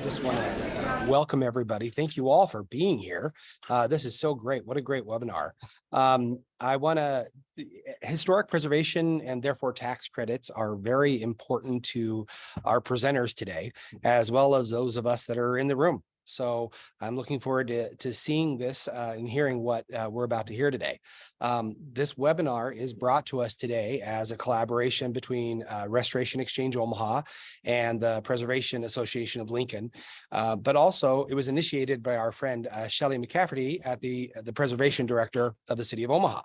just want to welcome everybody. Thank you all for being here. This is so great. What a great webinar. Historic preservation and therefore tax credits are very important to our presenters today, as well as those of us that are in the room. So I'm looking forward to seeing this and hearing what we're about to hear today. This webinar is brought to us today as a collaboration between Restoration Exchange Omaha and the Preservation Association of Lincoln. But also it was initiated by our friend Shelley McCafferty at the Preservation Director of the City of Omaha.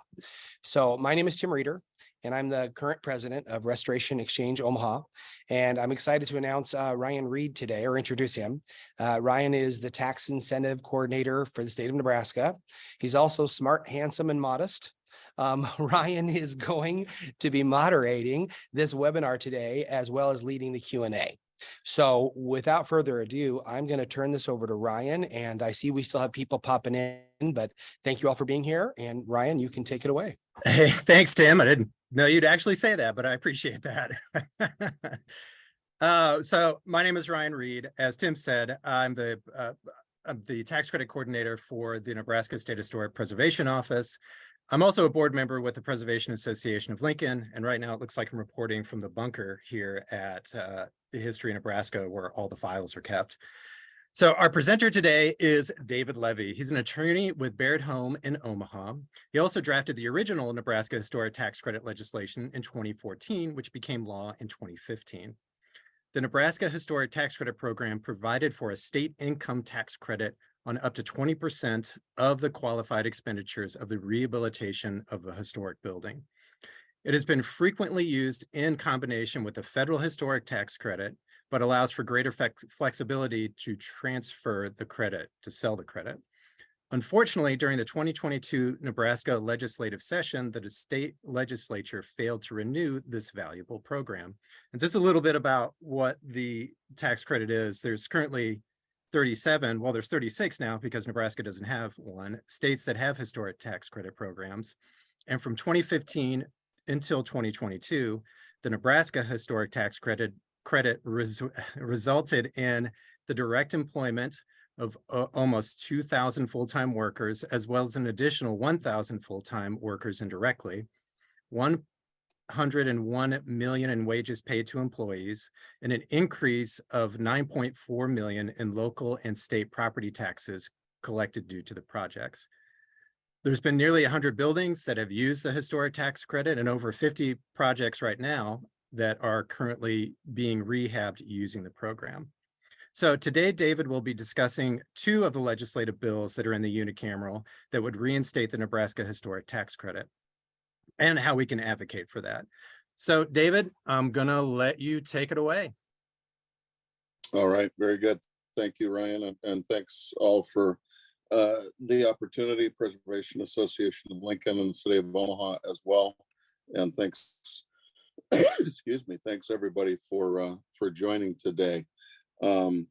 So my name is Tim Reeder, and I'm the current president of Restoration Exchange Omaha. And I'm excited to announce Ryan Reed today, or introduce him. Ryan is the tax incentive coordinator for the state of Nebraska. He's also smart, handsome, and modest. Ryan is going to be moderating this webinar today, as well as leading the Q&A. So without further ado, I'm going to turn this over to Ryan, and I see we still have people popping in, but thank you all for being here. And Ryan, you can take it away. Hey, thanks, Tim. I didn't know you'd actually say that, but I appreciate that. So my name is Ryan Reed. As Tim said, I'm the tax credit coordinator for the Nebraska State Historic Preservation Office. I'm also a board member with the Preservation Association of Lincoln. And right now it looks like I'm reporting from the bunker here at the History of Nebraska, where all the files are kept. So our presenter today is David Levy. He's an attorney with Baird Home in Omaha. He also drafted the original Nebraska Historic Tax Credit legislation in 2014, which became law in 2015. The Nebraska Historic Tax Credit program provided for a state income tax credit on up to 20% of the qualified expenditures of the rehabilitation of a historic building. It has been frequently used in combination with the federal historic tax credit, but allows for greater flexibility to transfer the credit, to sell the credit. Unfortunately, during the 2022 Nebraska legislative session, the state legislature failed to renew this valuable program. And just a little bit about what the tax credit is. There's currently 37, well, there's 36 now because Nebraska doesn't have one, states that have historic tax credit programs. And from 2015 until 2022, the Nebraska Historic Tax Credit resulted in the direct employment of almost 2,000 full-time workers, as well as an additional 1,000 full-time workers indirectly, 101 million in wages paid to employees, and an increase of 9.4 million in local and state property taxes collected due to the projects. There's been nearly 100 buildings that have used the historic tax credit and over 50 projects right now that are currently being rehabbed using the program. So today, David will be discussing two of the legislative bills that are in the unicameral that would reinstate the Nebraska Historic Tax Credit and how we can advocate for that. So David, I'm gonna let you take it away. All right, very good. Thank you, Ryan, and thanks all for the opportunity, Preservation Association of Lincoln and the City of Omaha as well. And thanks, excuse me, thanks everybody for joining today. And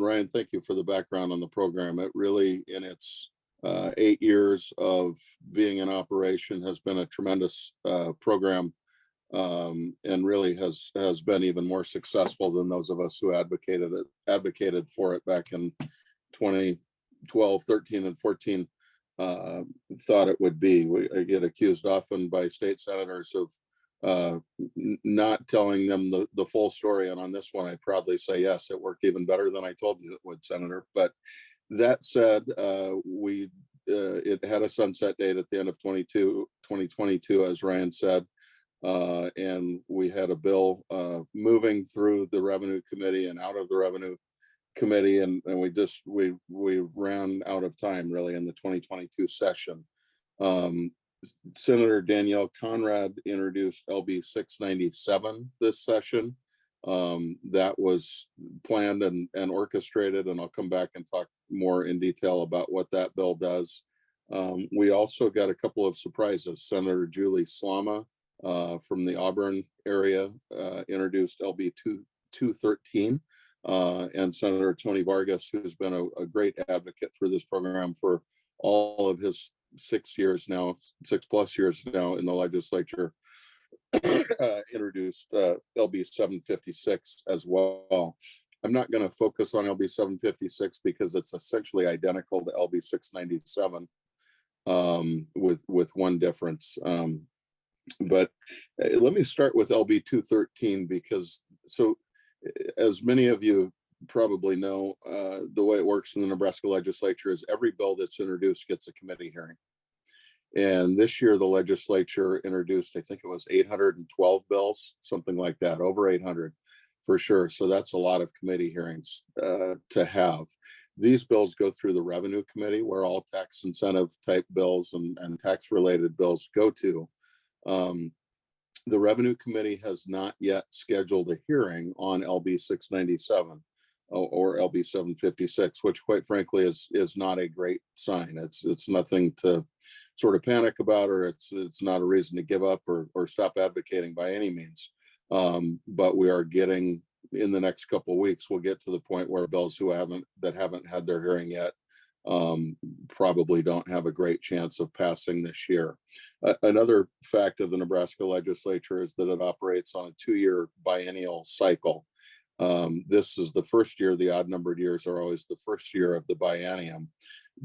Ryan, thank you for the background on the program. It really, in its 8 years of being in operation, has been a tremendous program, and really has been even more successful than those of us who advocated for it back in 2012, 13, and 14 thought it would be. I get accused often by state senators of not telling them the full story, and on this one I proudly say yes, it worked even better than I told you it would, Senator. But that said, it had a sunset date at the end of 2022, as Ryan said, and we had a bill moving through the Revenue Committee and out of the Revenue Committee, and we ran out of time really in the 2022 session. Senator Danielle Conrad introduced LB 697 this session. That was planned and orchestrated, and I'll come back and talk more in detail about what that bill does. We also got a couple of surprises. Senator Julie Slama from the Auburn area introduced LB 213, and Senator Tony Vargas, who's been a great advocate for this program for all of his 6+ years now in the legislature, introduced LB 756 as well. I'm not going to focus on LB 756 because it's essentially identical to LB 697 with one difference. But let me start with LB 213 because as many of you probably know, the way it works in the Nebraska legislature is every bill that's introduced gets a committee hearing. And this year, the legislature introduced, I think it was 812 bills, something like that, over 800 for sure. So that's a lot of committee hearings to have. These bills go through the Revenue Committee, where all tax incentive type bills and tax related bills go to. The Revenue Committee has not yet scheduled a hearing on LB 697 or LB 756, which quite frankly is not a great sign. It's nothing to sort of panic about, or it's not a reason to give up or stop advocating by any means. But we are getting, in the next couple of weeks, we'll get to the point where bills that haven't had their hearing yet probably don't have a great chance of passing this year. Another fact of the Nebraska legislature is that it operates on a 2-year biennial cycle. This is the first year. The odd numbered years are always the first year of the biennium.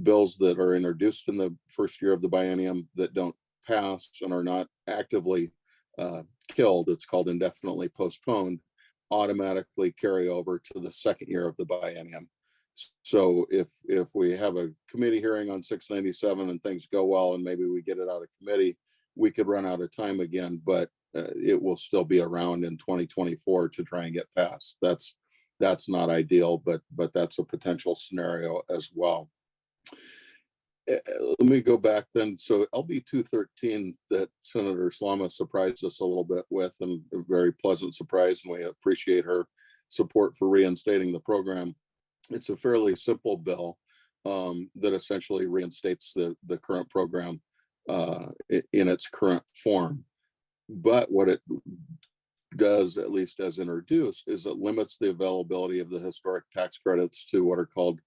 Bills that are introduced in the first year of the biennium that don't pass and are not actively killed, it's called indefinitely postponed, automatically carry over to the second year of the biennium. So if we have a committee hearing on 697 and things go well and maybe we get it out of committee, we could run out of time again, but it will still be around in 2024 to try and get passed. That's not ideal, but that's a potential scenario as well. Let me go back then. So LB 213 that Senator Slama surprised us a little bit with, and a very pleasant surprise, and we appreciate her support for reinstating the program. It's a fairly simple bill that essentially reinstates the current program in its current form. But what it does, at least as introduced, is it limits the availability of the historic tax credits to what are called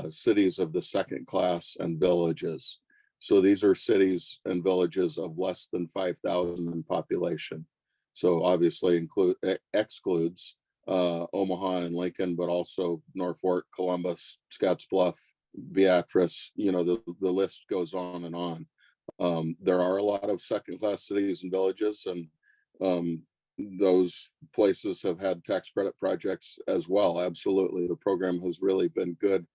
cities of the second class and villages. So these are cities and villages of less than 5,000 in population. So obviously excludes Omaha and Lincoln, but also Norfolk, Columbus, Scottsbluff, Beatrice, the list goes on and on. There are a lot of second class cities and villages, and those places have had tax credit projects as well. Absolutely. The program has really been good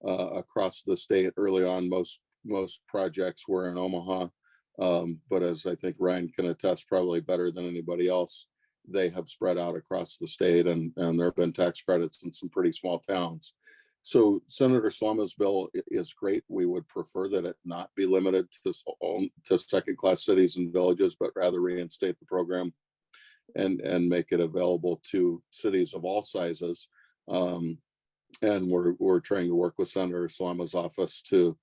across the state. Early on, most projects were in Omaha, but as I think Ryan can attest probably better than anybody else, they have spread out across the state, and there have been tax credits in some pretty small towns. So Senator Slama's bill is great. We would prefer that it not be limited to second class cities and villages, but rather reinstate the program and make it available to cities of all sizes. And we're trying to work with Senator Slama's office to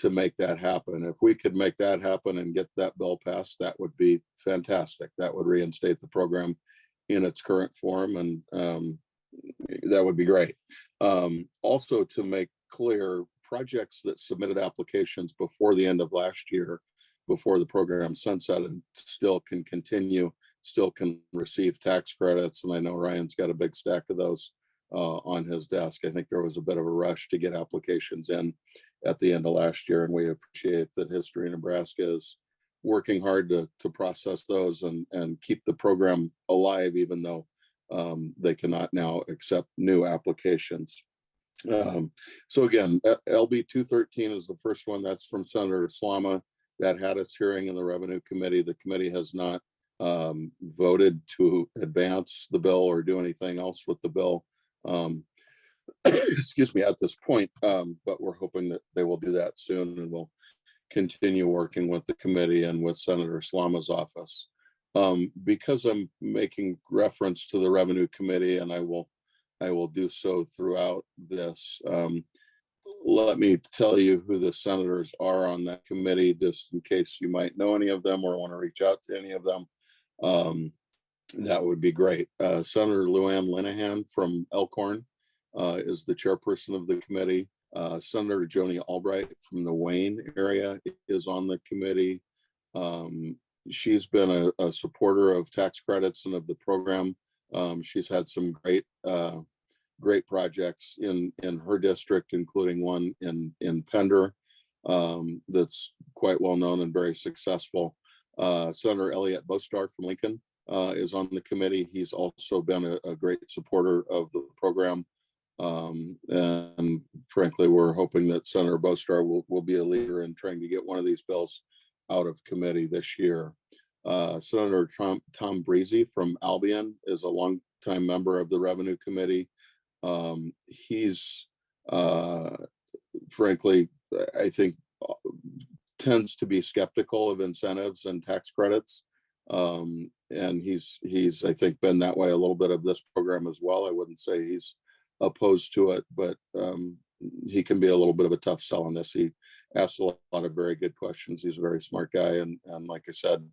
make that happen. If we could make that happen and get that bill passed, that would be fantastic. That would reinstate the program in its current form, and that would be great. Also, to make clear, projects that submitted applications before the end of last year, before the program sunsetted, still can continue, still can receive tax credits. And I know Ryan's got a big stack of those on his desk. I think there was a bit of a rush to get applications in at the end of last year, and we appreciate that History Nebraska is working hard to process those and keep the program alive, even though they cannot now accept new applications. So again, LB 213 is the first one. That's from Senator Slama. That had its hearing in the Revenue Committee. The committee has not voted to advance the bill or do anything else with the bill. Excuse me, at this point, but we're hoping that they will do that soon, and we'll continue working with the committee and with Senator Slama's office. Because I'm making reference to the Revenue Committee, and I will do so throughout this. Let me tell you who the senators are on that committee, just in case you might know any of them or want to reach out to any of them. That would be great. Senator Luann Linehan from Elkhorn is the chairperson of the committee. Senator Joni Albright from the Wayne area is on the committee. She's been a supporter of tax credits and of the program. She's had some great projects in her district, including one in Pender that's quite well known and very successful. Senator Elliott Bostar from Lincoln is on the committee. He's also been a great supporter of the program. And frankly, we're hoping that Senator Bostar will be a leader in trying to get one of these bills out of committee this year. Senator Tom Breezy from Albion is a longtime member of the Revenue Committee. He's frankly, I think, tends to be skeptical of incentives and tax credits. And he's, I think, been that way a little bit of this program as well. I wouldn't say he's opposed to it, but he can be a little bit of a tough sell on this. He asks a lot of very good questions. He's a very smart guy. And like I said,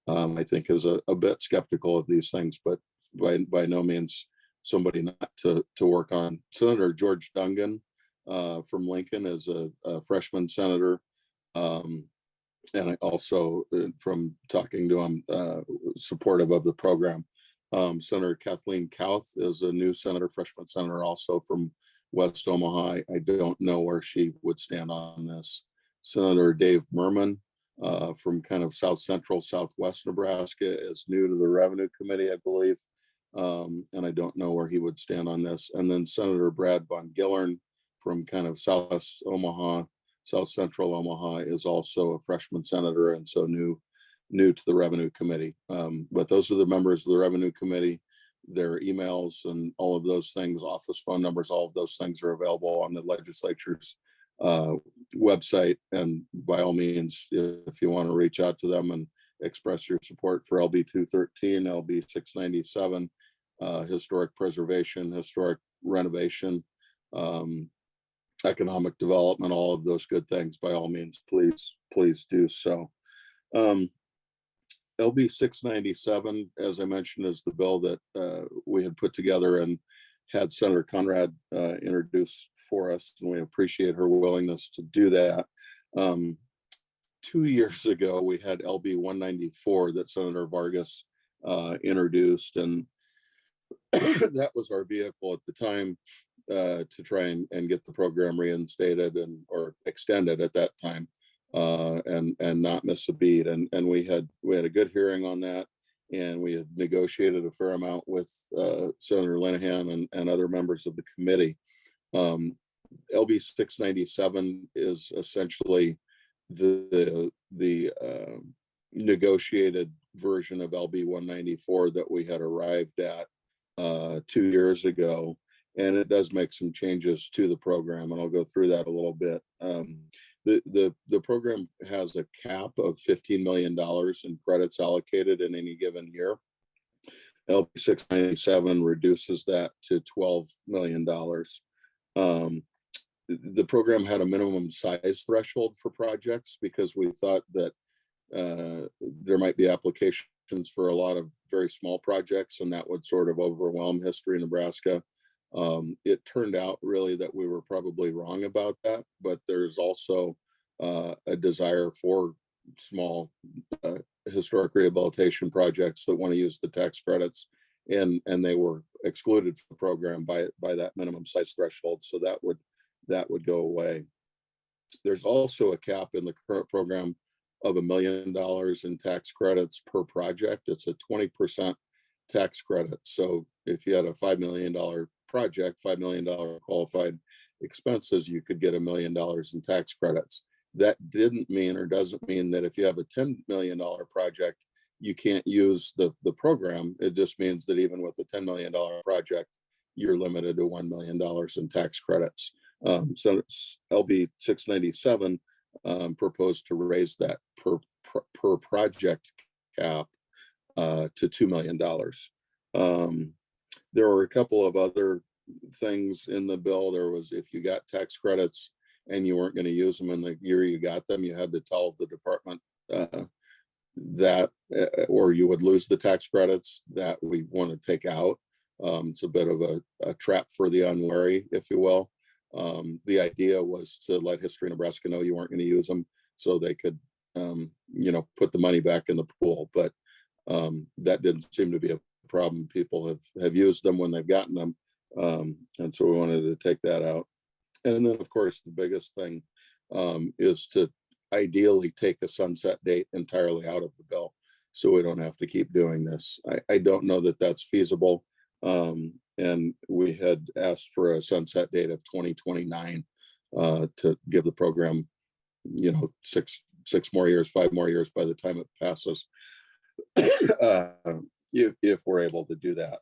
I think is a bit skeptical of these things, but by no means somebody not to work on. Senator George Dungan from Lincoln is a freshman senator. And I also, from talking to him, supportive of the program. Senator Kathleen Kauth is a new senator, freshman senator, also from West Omaha. I don't know where she would stand on this. Senator Dave Merman from kind of South Central, Southwest Nebraska is new to the Revenue Committee, I believe. And I don't know where he would stand on this. And then Senator Brad Von Gillern from kind of Southwest Omaha, South Central Omaha is also a freshman senator, and so new to the Revenue Committee. But those are the members of the Revenue Committee. Their emails and all of those things, office phone numbers, all of those things are available on the legislature's website. And by all means, if you want to reach out to them and express your support for LB 213, LB 697, historic preservation, historic renovation, economic development, all of those good things, by all means, please do so. LB 697, as I mentioned, is the bill that we had put together and had Senator Conrad introduce for us, and we appreciate her willingness to do that. 2 years ago, we had LB 194 that Senator Vargas introduced, and that was our vehicle at the time to try and get the program reinstated or extended at that time, and not miss a beat. And we had a good hearing on that, and we had negotiated a fair amount with Senator Linehan and other members of the committee. LB 697 is essentially the negotiated version of LB 194 that we had arrived at 2 years ago. And it does make some changes to the program, and I'll go through that a little bit. The program has a cap of $15 million in credits allocated in any given year. LB 697 reduces that to $12 million. The program had a minimum size threshold for projects because we thought that there might be applications for a lot of very small projects, and that would sort of overwhelm History Nebraska. It turned out really that we were probably wrong about that, but there's also a desire for small historic rehabilitation projects that want to use the tax credits, and they were excluded from the program by that minimum size threshold, so that would go away. There's also a cap in the current program of $1 million in tax credits per project. It's a 20% tax credit. So if you had a $5 million project, $5 million qualified expenses, you could get $1 million in tax credits. That didn't mean or doesn't mean that if you have a $10 million project, you can't use the program. It just means that even with a $10 million project, you're limited to $1 million in tax credits. So LB 697 proposed to raise that per project cap to $2 million. There were a couple of other things in the bill. There was, if you got tax credits and you weren't going to use them in the year you got them, you had to tell the department that, or you would lose the tax credits that we want to take out. It's a bit of a trap for the unwary, if you will. The idea was to let History Nebraska know you weren't going to use them, so they could, put the money back in the pool. But that didn't seem to be a problem. People have used them when they've gotten them, and so we wanted to take that out. And then, of course, the biggest thing is to ideally take a sunset date entirely out of the bill, so we don't have to keep doing this. I don't know that that's feasible. And we had asked for a sunset date of 2029 to give the program, 6 more years, 5 more years by the time it passes, if we're able to do that.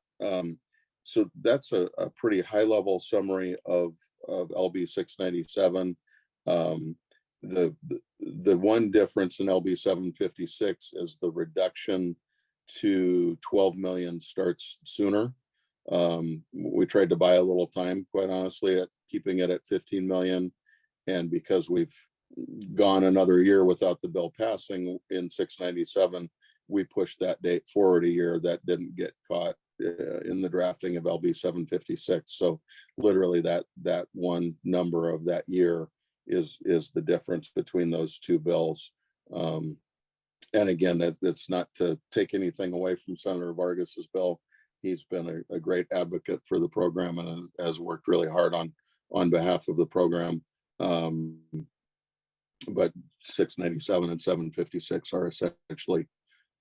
So that's a pretty high level summary of LB 697. The one difference in LB 756 is the reduction to 12 million starts sooner. We tried to buy a little time, quite honestly, at keeping it at 15 million. And because we've gone another year without the bill passing in 697, we pushed that date forward a year. That didn't get caught in the drafting of LB 756. So literally that one number of that year is the difference between those two bills. And again, it's not to take anything away from Senator Vargas's bill. He's been a great advocate for the program and has worked really hard on behalf of the program. But 697 and 756 are essentially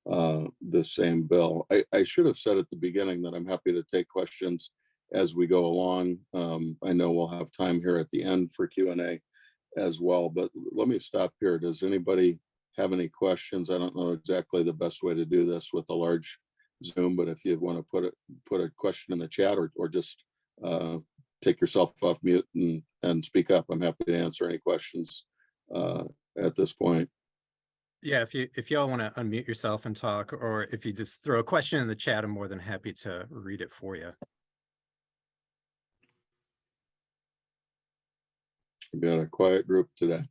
the same bill. I should have said at the beginning that I'm happy to take questions as we go along. I know we'll have time here at the end for Q&A as well, but let me stop here. Does anybody have any questions? I don't know exactly the best way to do this with a large Zoom, but if you want to put a question in the chat or just take yourself off mute and speak up, I'm happy to answer any questions at this point. Yeah, if y'all want to unmute yourself and talk, or if you just throw a question in the chat, I'm more than happy to read it for you. We've got a quiet group today.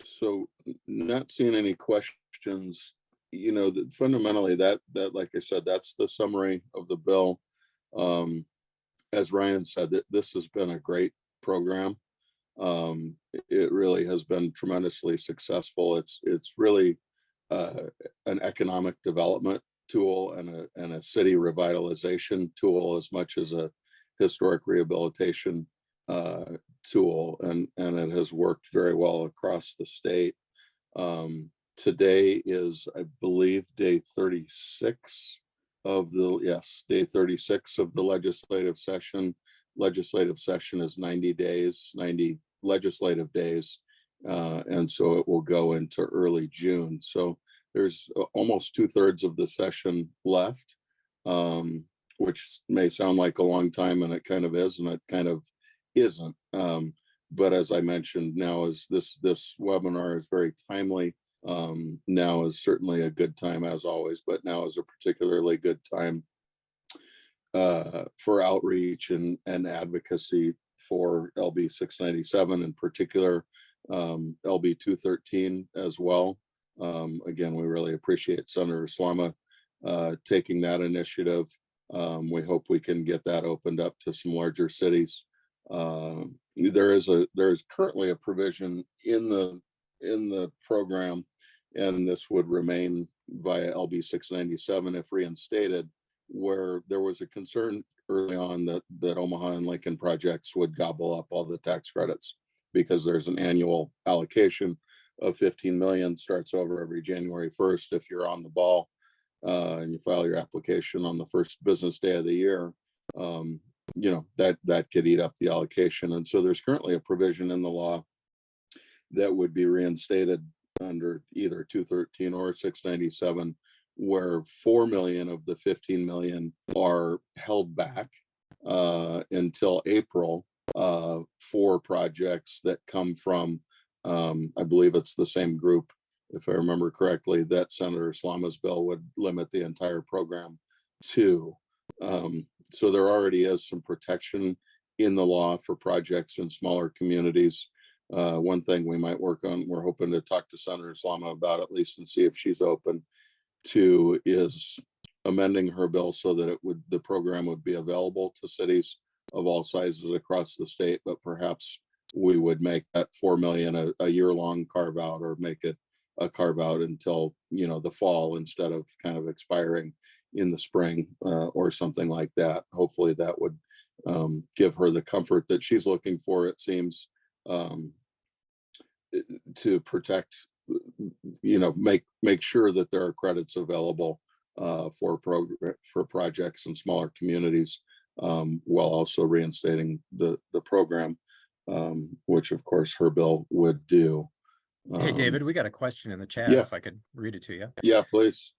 So not seeing any questions, fundamentally that, like I said, that's the summary of the bill. As Ryan said, this has been a great program. It really has been tremendously successful. It's really an economic development tool and a city revitalization tool as much as a historic rehabilitation tool, and it has worked very well across the state. Today is, I believe, day 36 of day 36 of the legislative session. Legislative session is 90 days, 90 legislative days. And so it will go into early June. So there's almost 2/3 of the session left, which may sound like a long time, and it kind of is, and it kind of isn't. But as I mentioned, now is this webinar is very timely. Now is certainly a good time, as always, but now is a particularly good time for outreach and advocacy for LB 697 in particular, LB 213 as well. Again, we really appreciate Senator Slama taking that initiative. We hope we can get that opened up to some larger cities. There is currently a provision in the program, and this would remain via LB 697 if reinstated, where there was a concern early on that Omaha and Lincoln projects would gobble up all the tax credits because there's an annual allocation of 15 million, starts over every January 1st. If you're on the ball and you file your application on the first business day of the year, that could eat up the allocation. And so there's currently a provision in the law that would be reinstated under either 213 or 697, where 4 million of the 15 million are held back until April for projects that come from, I believe it's the same group, if I remember correctly, that Senator Slama's bill would limit the entire program to. So there already is some protection in the law for projects in smaller communities. One thing we might work on, we're hoping to talk to Senator Slama about at least and see if she's open Two is amending her bill so that the program would be available to cities of all sizes across the state, but perhaps we would make that 4 million a year-long carve out, or make it a carve out until, the fall, instead of kind of expiring in the spring, or something like that. Hopefully that would give her the comfort that she's looking for, it seems, to protect, make sure that there are credits available for projects in smaller communities, while also reinstating the program, which of course her bill would do. Hey, David, we got a question in the chat, yeah. if I could read it to you. Yeah, please.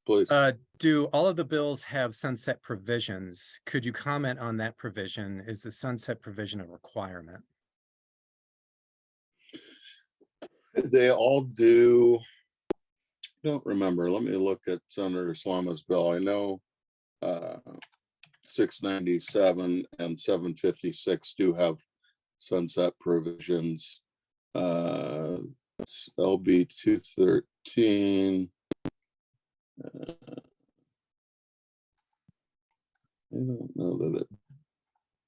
Do all of the bills have sunset provisions? Could you comment on that provision? Is the sunset provision a requirement? They all do. Don't remember. Let me look at Senator Slama's bill. I know 697 and 756 do have sunset provisions. LB 213. I don't know that it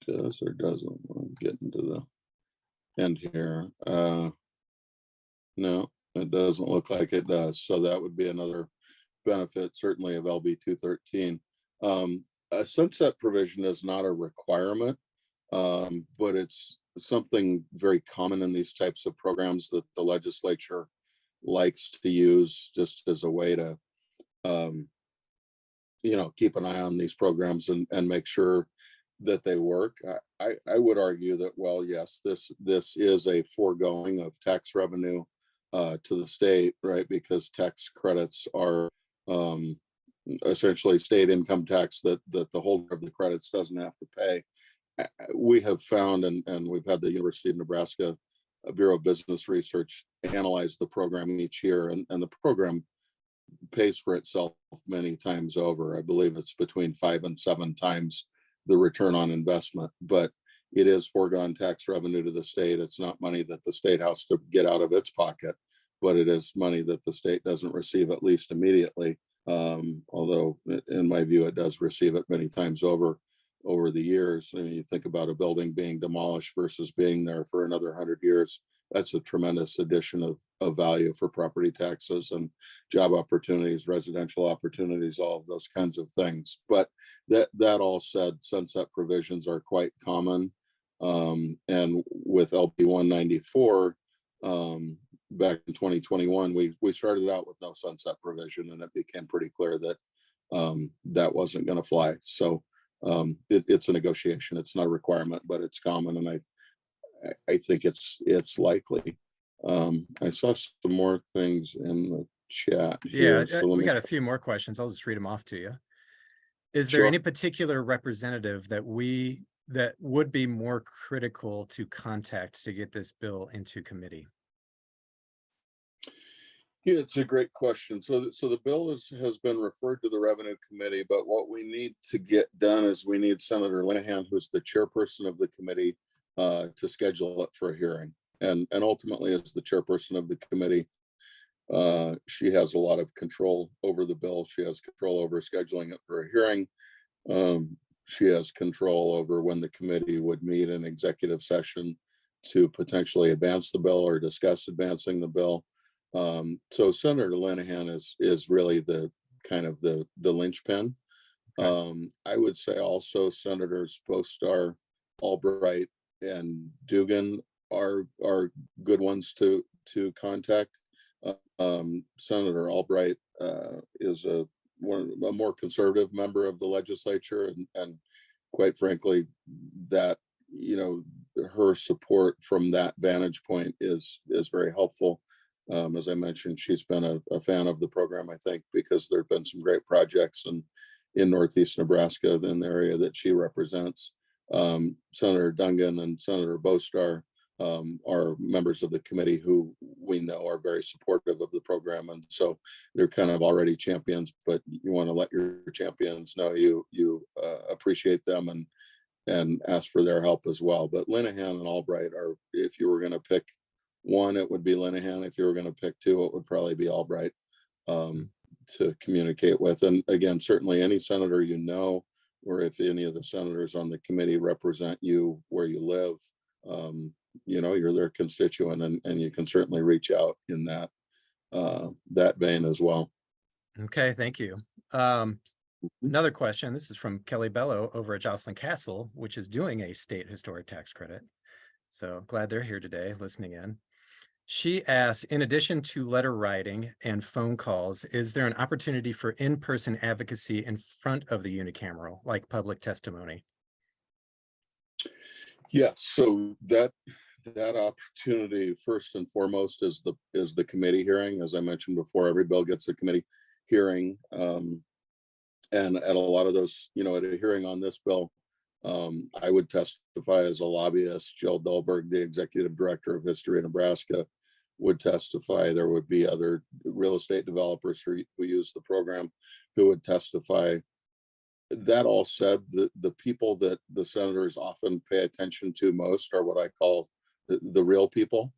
does or doesn't. I'm getting to the end here. No, it doesn't look like it does. So that would be another benefit, certainly, of LB 213. A sunset provision is not a requirement, but it's something very common in these types of programs that the legislature likes to use, just as a way to, keep an eye on these programs and make sure that they work. I would argue that, well, yes, this is a foregoing of tax revenue to the state, right? Because tax credits are essentially state income tax that the holder of the credits doesn't have to pay. We have found, and we've had the University of Nebraska Bureau of Business Research analyze the program each year, and the program pays for itself many times over. I believe it's between 5 and 7 times the return on investment, but it is foregone tax revenue to the state. It's not money that the state has to get out of its pocket, but it is money that the state doesn't receive, at least immediately. Although in my view, it does receive it many times over the years. I mean, you think about a building being demolished versus being there for another 100 years. That's a tremendous addition of value for property taxes and job opportunities, residential opportunities, all of those kinds of things. But that all said, sunset provisions are quite common. And with LP 194, back in 2021, we started out with no sunset provision, and it became pretty clear that that wasn't going to fly. So it's a negotiation. It's not a requirement, but it's common, and I think it's likely. I saw some more things in the chat here. Yeah, so we got a few more questions. I'll just read them off to you. Is there any particular representative that would be more critical to contact to get this bill into committee? Yeah, it's a great question. So the bill has been referred to the Revenue Committee, but what we need to get done is we need Senator Linehan, who's the chairperson of the committee, to schedule it for a hearing. And ultimately, as the chairperson of the committee, she has a lot of control over the bill. She has control over scheduling it for a hearing. She has control over when the committee would meet in executive session to potentially advance the bill or discuss advancing the bill. So Senator Linehan is really the kind of the linchpin. I would say also Senators Bostar, Albright, and Dugan are good ones to contact. Senator Albright is a more conservative member of the legislature, and quite frankly, that her support from that vantage point is very helpful. As I mentioned, she's been a fan of the program, I think, because there have been some great projects in Northeast Nebraska, in the area that she represents. Senator Dungan and Senator Bostar are members of the committee who we know are very supportive of the program. And so they're kind of already champions, but you want to let your champions know you appreciate them and ask for their help as well. But Linehan and Albright are, if you were going to pick one, it would be Linehan. If you were going to pick two, it would probably be Albright. communicate with. And again, certainly any senator, or if any of the senators on the committee represent you where you live, you're their constituent, and you can certainly reach out in that vein as well. Okay, thank you. Another question. This is from Kelly Bello over at Jocelyn Castle, which is doing a state historic tax credit. So glad they're here today listening in. She asks, in addition to letter writing and phone calls, is there an opportunity for in-person advocacy in front of the unicameral, like public testimony? Yes, so that opportunity, first and foremost, is the committee hearing. As I mentioned before, every bill gets a committee hearing. And at a lot of those, at a hearing on this bill, I would testify as a lobbyist. Jill Dahlberg, the executive director of History in Nebraska, would testify. There would be other real estate developers who use the program who would testify. That all said, the people that the senators often pay attention to most are what I call the real people,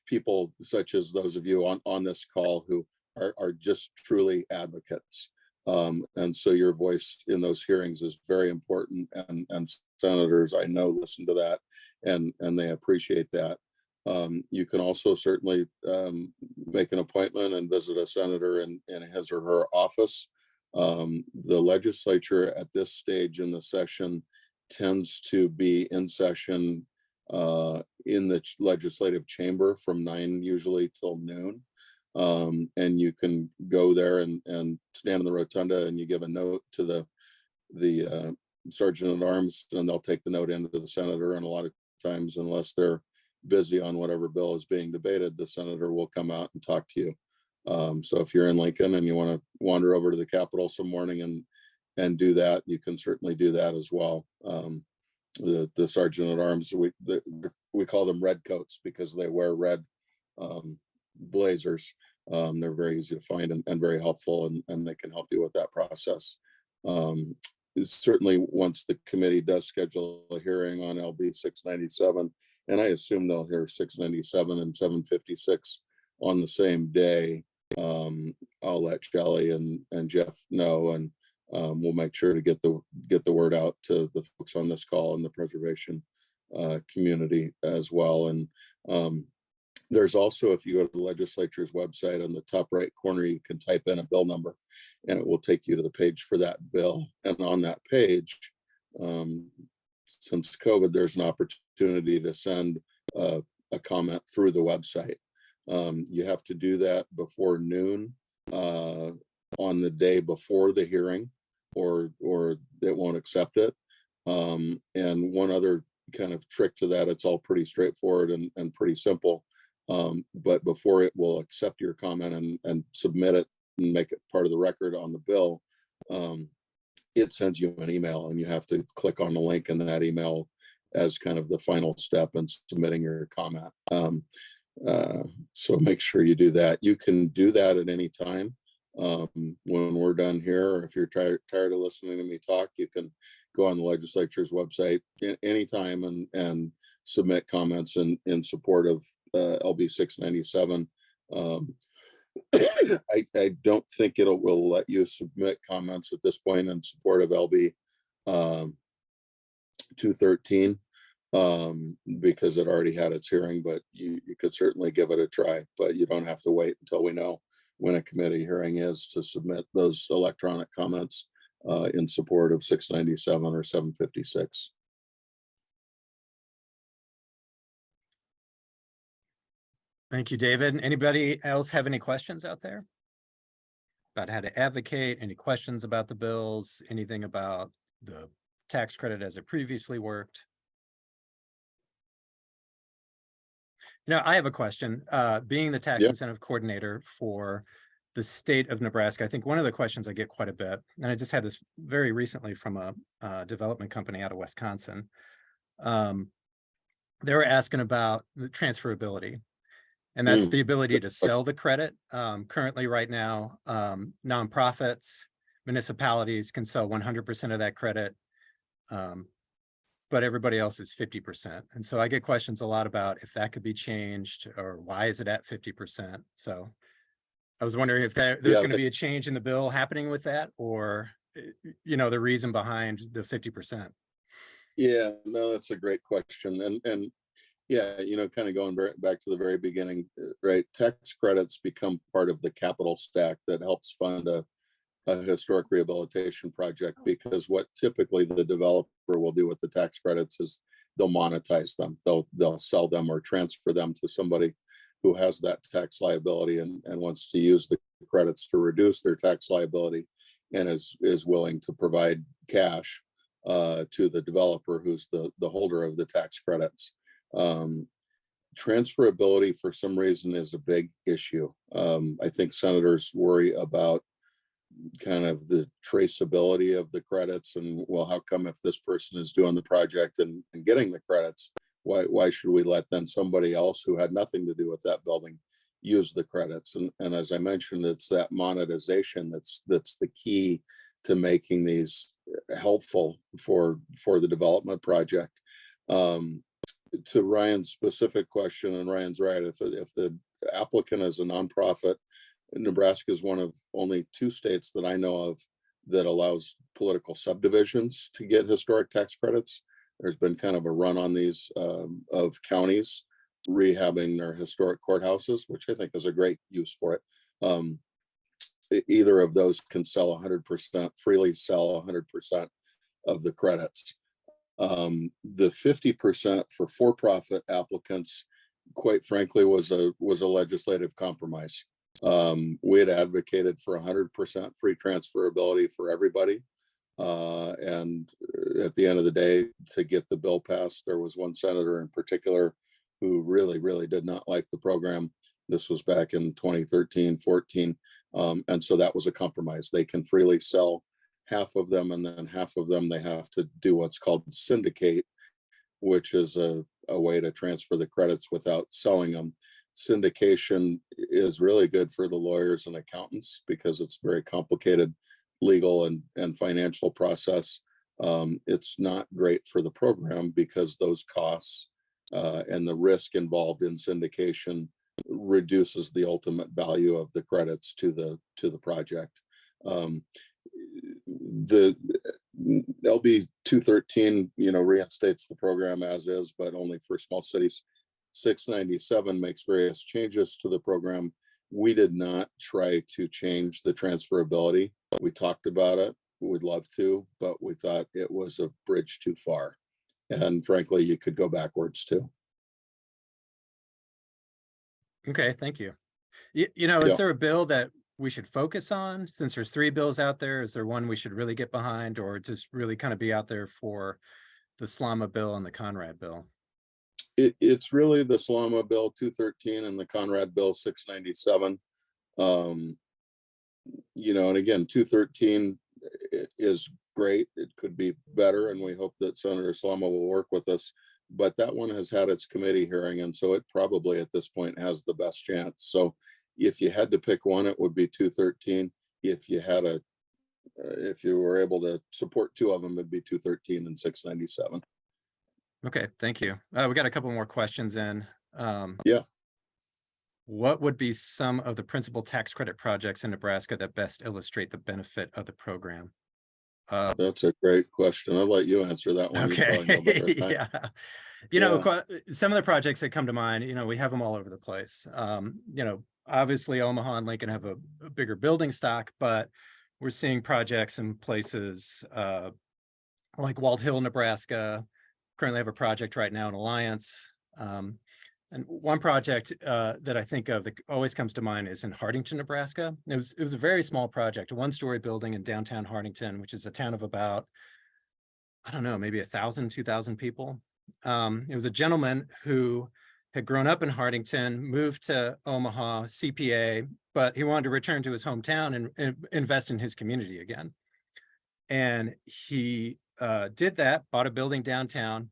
people such as those of you on this call who are just truly advocates. And so your voice in those hearings is very important, and senators, I know, listen to that, and they appreciate that. You can also certainly make an appointment and visit a senator in his or her office. The legislature at this stage in the session tends to be in session in the legislative chamber from 9 usually till noon. And you can go there and stand in the rotunda, and you give a note to the sergeant at arms, and they'll take the note into the senator. And a lot of times, unless they're busy on whatever bill is being debated, the senator will come out and talk to you. So if you're in Lincoln and you want to wander over to the Capitol some morning and do that, you can certainly do that as well. The sergeant at arms, we call them red coats because they wear red blazers. They're very easy to find and very helpful, and they can help you with that process. Certainly, once the committee does schedule a hearing on LB 697, and I assume they'll hear 697 and 756 on the same day, I'll let Shelley and Jeff know, and we'll make sure to get the word out to the folks on this call and the preservation community as well. And there's also, if you go to the legislature's website, on the top right corner, you can type in a bill number, and it will take you to the page for that bill. And on that page, since COVID, there's an opportunity to send a comment through the website. You have to do that before noon on the day before the hearing, or it won't accept it. And one other kind of trick to that, it's all pretty straightforward and pretty simple. But before it will accept your comment and submit it and make it part of the record on the bill, it sends you an email, and you have to click on the link in that email as kind of the final step in submitting your comment. So make sure you do that. You can do that at any time. When we're done here, or if you're tired of listening to me talk, you can go on the legislature's website anytime and submit comments in support of LB 697. I don't think will let you submit comments at this point in support of LB 213 because it already had its hearing, but you could certainly give it a try, but you don't have to wait until we know when a committee hearing is to submit those electronic comments in support of 697 or 756. Thank you, David. Anybody else have any questions out there about how to advocate? Any questions about the bills? Anything about the tax credit as it previously worked? I have a question. Being the tax incentive coordinator for the state of Nebraska, I think one of the questions I get quite a bit, and I just had this very recently from a development company out of Wisconsin. They were asking about the transferability. And that's the ability to sell the credit. Currently, right now, nonprofits, municipalities can sell 100% of that credit, but everybody else is 50%. And so I get questions a lot about if that could be changed, or why is it at 50%? So I was wondering if there's Yeah, going to be a change in the bill happening with that, or, the reason behind the 50%. yeah, no, that's a great question. And yeah, kind of going back to the very beginning, right? Tax credits become part of the capital stack that helps fund a historic rehabilitation project, because what typically the developer will do with the tax credits is they'll monetize them. They'll sell them or transfer them to somebody who has that tax liability and wants to use the credits to reduce their tax liability, and is willing to provide cash to the developer who's the holder of the tax credits. Transferability for some reason is a big issue. I think senators worry about kind of the traceability of the credits, and well, how come if this person is doing the project and getting the credits, why should we let then somebody else who had nothing to do with that building use the credits? And as I mentioned, it's that monetization that's the key to making these helpful for the development project. To Ryan's specific question, and Ryan's right, if the applicant is a nonprofit, Nebraska is one of only 2 states that I know of that allows political subdivisions to get historic tax credits. There's been kind of a run on these of counties rehabbing their historic courthouses, which I think is a great use for it. Either of those can sell 100%, freely sell 100% of the credits. The 50% for for-profit applicants, quite frankly, was a legislative compromise. We had advocated for 100% free transferability for everybody. And at the end of the day, to get the bill passed, there was one senator in particular who really did not like the program. This was back in 2013, 14. And so that was a compromise. They can freely sell half of them, and then half of them they have to do what's called syndicate, which is a way to transfer the credits without selling them. Syndication is really good for the lawyers and accountants because it's very complicated legal and financial process. It's not great for the program because those costs and the risk involved in syndication reduces the ultimate value of the credits to the project. The LB 213, reinstates the program as is, but only for small cities. 697 makes various changes to the program. We did not try to change the transferability. We talked about it. We'd love to, but we thought it was a bridge too far. And frankly, you could go backwards too. Okay, thank you. Is there a bill that we should focus on, since there's 3 bills out there? Is there one we should really get behind, or just really kind of be out there for the Slama bill and the Conrad bill? It's really the Slama bill 213 and the Conrad bill 697. And again, 213 is great. It could be better, and we hope that Senator Slama will work with us. But that one has had its committee hearing, and so it probably at this point has the best chance. So if you had to pick one, it would be 213. If you were able to support 2 of them, it'd be 213 and 697. Okay, thank you. We got a couple more questions in. Yeah. What would be some of the principal tax credit projects in Nebraska that best illustrate the benefit of the program? That's a great question. I'll let you answer that one. Okay. Yeah. Some of the projects that come to mind, we have them all over the place. Obviously Omaha and Lincoln have a bigger building stock, but we're seeing projects in places like Walt Hill, Nebraska. Currently have a project right now in Alliance. And one project that I think of that always comes to mind is in Hartington, Nebraska. It was a very small project, a 1-story building in downtown Hartington, which is a town of about, I don't know, maybe 1,000, 2,000 people. It was a gentleman who had grown up in Hartington, moved to Omaha, CPA, but he wanted to return to his hometown and invest in his community again. And he did that, bought a building downtown,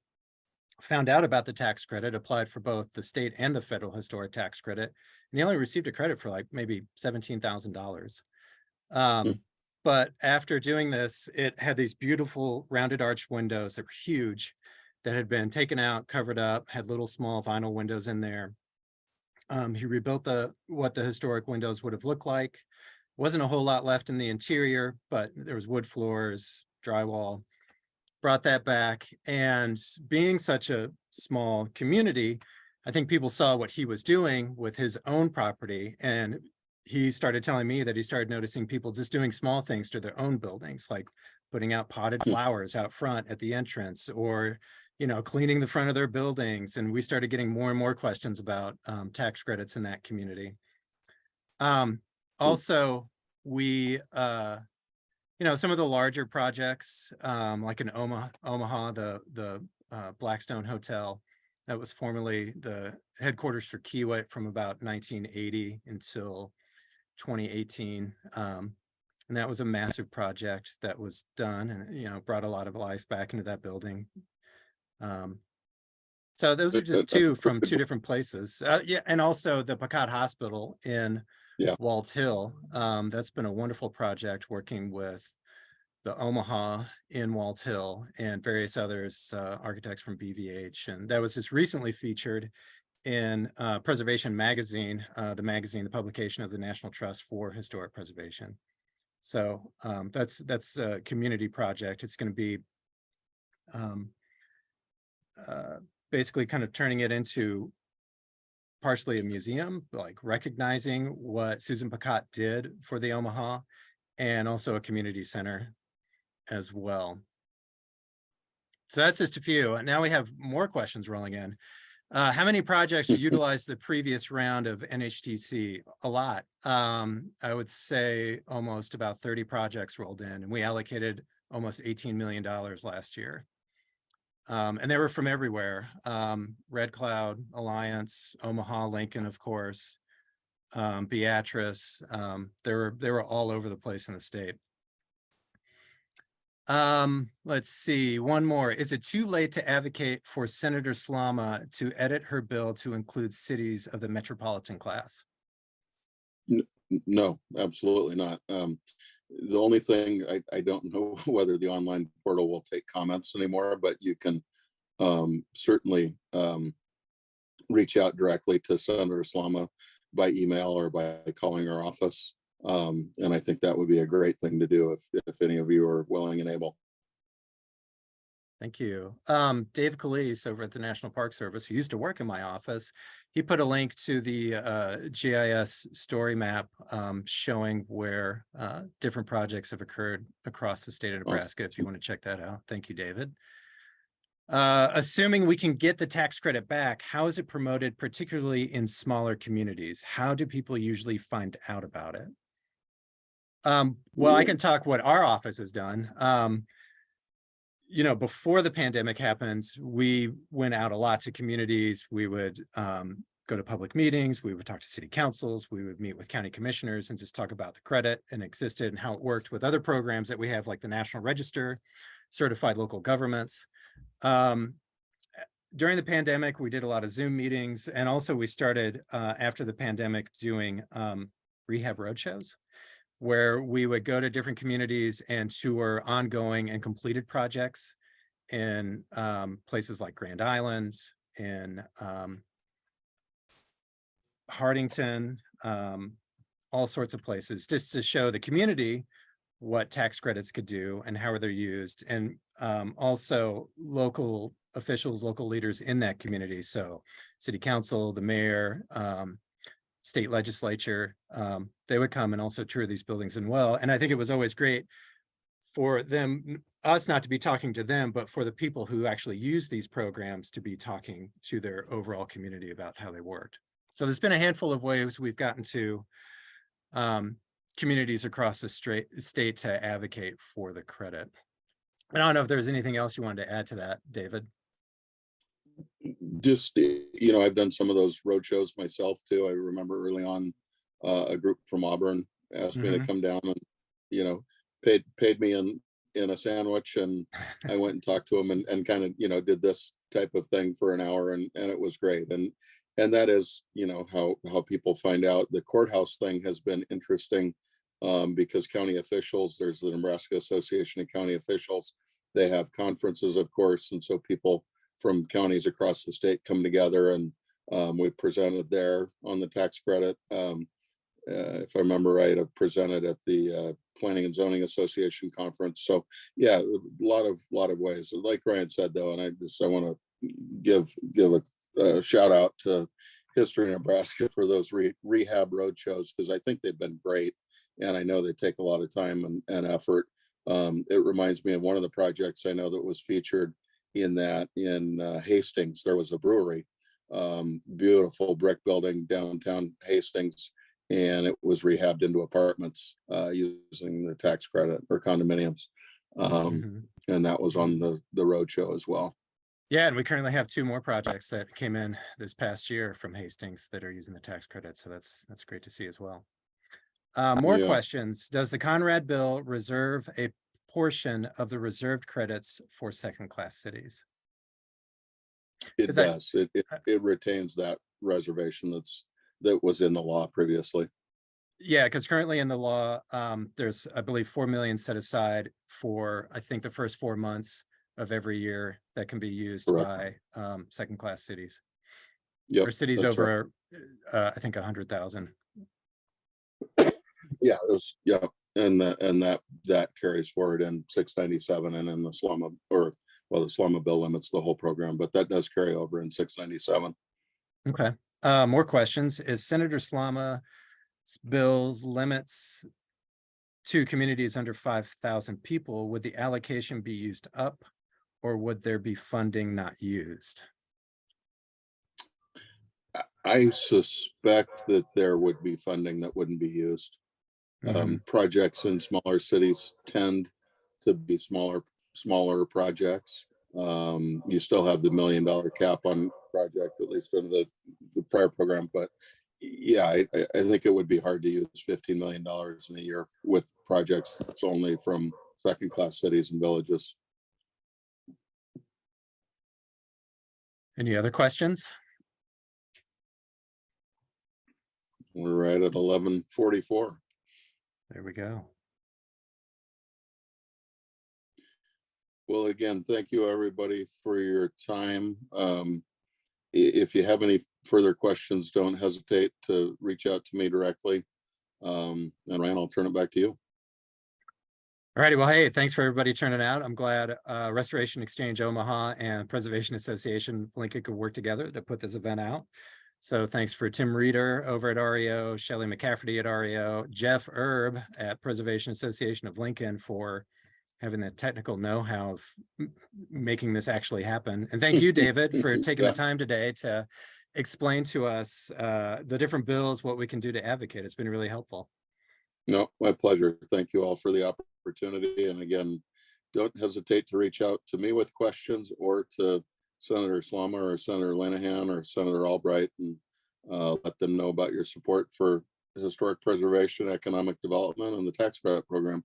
found out about the tax credit, applied for both the state and the federal historic tax credit, and he only received a credit for like maybe $17,000. But after doing this, it had these beautiful rounded arch windows that were huge, that had been taken out, covered up, had little small vinyl windows in there. He rebuilt what the historic windows would have looked like. Wasn't a whole lot left in the interior, but there was wood floors, drywall. Brought that back, and being such a small community, I think people saw what he was doing with his own property, and he started telling me that he started noticing people just doing small things to their own buildings, like putting out potted flowers out front at the entrance, or cleaning the front of their buildings. And we started getting more and more questions about tax credits in that community. Also, we some of the larger projects, like in Omaha, the Blackstone Hotel, that was formerly the headquarters for Kiewit from about 1980 until 2018. And that was a massive project that was done, and brought a lot of life back into that building. So those are just two from two different places. Yeah, and also the Picard Hospital in Waltz Hill. That's been a wonderful project, working with the Omaha in Waltz Hill and various others, architects from BVH. And that was just recently featured in Preservation Magazine, the publication of the National Trust for Historic Preservation. So that's a community project. It's going to be basically kind of turning it into partially a museum, like recognizing what Susan Picot did for the Omaha, and also a community center as well. So that's just a few. And now we have more questions rolling in. How many projects utilized the previous round of NHTC? A lot. I would say almost about 30 projects rolled in, and we allocated almost $18 million last year. And they were from everywhere. Red Cloud, Alliance, Omaha, Lincoln, of course, Beatrice. They were all over the place in the state. Let's see, one more. Is it too late to advocate for Senator Slama to edit her bill to include cities of the metropolitan class? No, absolutely not. The only thing, I don't know whether the online portal will take comments anymore, but you can certainly reach out directly to Senator Slama by email or by calling her office. And I think that would be a great thing to do if any of you are willing and able. Thank you. Dave Calise over at the National Park Service, who used to work in my office, he put a link to the GIS story map showing where different projects have occurred across the state of Nebraska, if you want to check that out. Thank you, David. Assuming we can get the tax credit back, how is it promoted, particularly in smaller communities? How do people usually find out about it? Well, I can talk what our office has done. Before the pandemic happened, we went out a lot to communities. We would go to public meetings. We would talk to city councils. We would meet with county commissioners and just talk about the credit and existed and how it worked with other programs that we have, like the National Register, certified local governments. During the pandemic, we did a lot of Zoom meetings. And also we started after the pandemic doing rehab roadshows, where we would go to different communities and tour ongoing and completed projects in places like Grand Island, in Hardington, all sorts of places, just to show the community what tax credits could do and how they're used, and also local officials, local leaders in that community. So city council, the mayor, state legislature, they would come and also tour these buildings and well. And I think it was always great for us not to be talking to them, but for the people who actually use these programs to be talking to their overall community about how they worked. So there's been a handful of ways we've gotten to communities across the state to advocate for the credit. I don't know if there's anything else you wanted to add to that, David. Just, I've done some of those roadshows myself too. I remember early on a group from Auburn asked me to come down and, paid me in a sandwich, and I went and talked to them and kind of, did this type of thing for an hour, and it was great. And that is, how people find out. The courthouse thing has been interesting because county officials, there's the Nebraska Association of County Officials, they have conferences, of course, and so people from counties across the state come together, and We presented there on the tax credit. If I remember right, I've presented at the Planning and Zoning Association conference. So yeah, a lot of ways. Like Ryan said though, and I want to give a shout out to History Nebraska for those rehab road shows, because I think they've been great, and I know they take a lot of time and effort. It reminds me of one of the projects I know that was featured in Hastings. There was a brewery, beautiful brick building downtown Hastings, and it was rehabbed into apartments using the tax credit or condominiums. And that was on the road show as well. Yeah, and we currently have 2 more projects that came in this past year from Hastings that are using the tax credit. So that's great to see as well. More questions. Does the Conrad bill reserve a portion of the reserved credits for second-class cities? It does. It retains that reservation that was in the law previously. Yeah, because currently in the law, there's, I believe, 4 million set aside for, I think, the first 4 months of every year that can be used by second-class cities. Yep, or cities over, I think, 100,000. Yeah, it was, and that carries forward in 697 and in the SLUMA, the SLUMA bill limits the whole program, but that does carry over in 697. Okay. More questions. If Senator Slama's bills limits to communities under 5,000 people, would the allocation be used up, or would there be funding not used? I suspect that there would be funding that wouldn't be used. Projects in smaller cities tend to be smaller projects. You still have the $1 million cap on project, at least in the prior program, but yeah, I think it would be hard to use $15 million in a year with projects that's only from second-class cities and villages. Any other questions? We're right at 11:44. There we go. Well, again, thank you everybody for your time. If you have any further questions, don't hesitate to reach out to me directly. And Ryan, I'll turn it back to you. All righty. Well, hey, thanks for everybody turning out. I'm glad Restoration Exchange Omaha and Preservation Association Lincoln could work together to put this event out. So thanks for Tim Reeder over at REO, Shelley McCafferty at REO, Jeff Erb at Preservation Association of Lincoln for having the technical know-how of making this actually happen. And thank you, David, for taking the time today to explain to us the different bills, what we can do to advocate. It's been really helpful. No, my pleasure. Thank you all for the opportunity. And again, don't hesitate to reach out to me with questions or to Senator Slama or Senator Linehan or Senator Albright, and let them know about your support for historic preservation, economic development, and the tax credit program.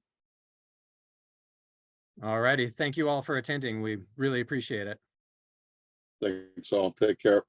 All righty. Thank you all for attending. We really appreciate it. Thanks all. Take care.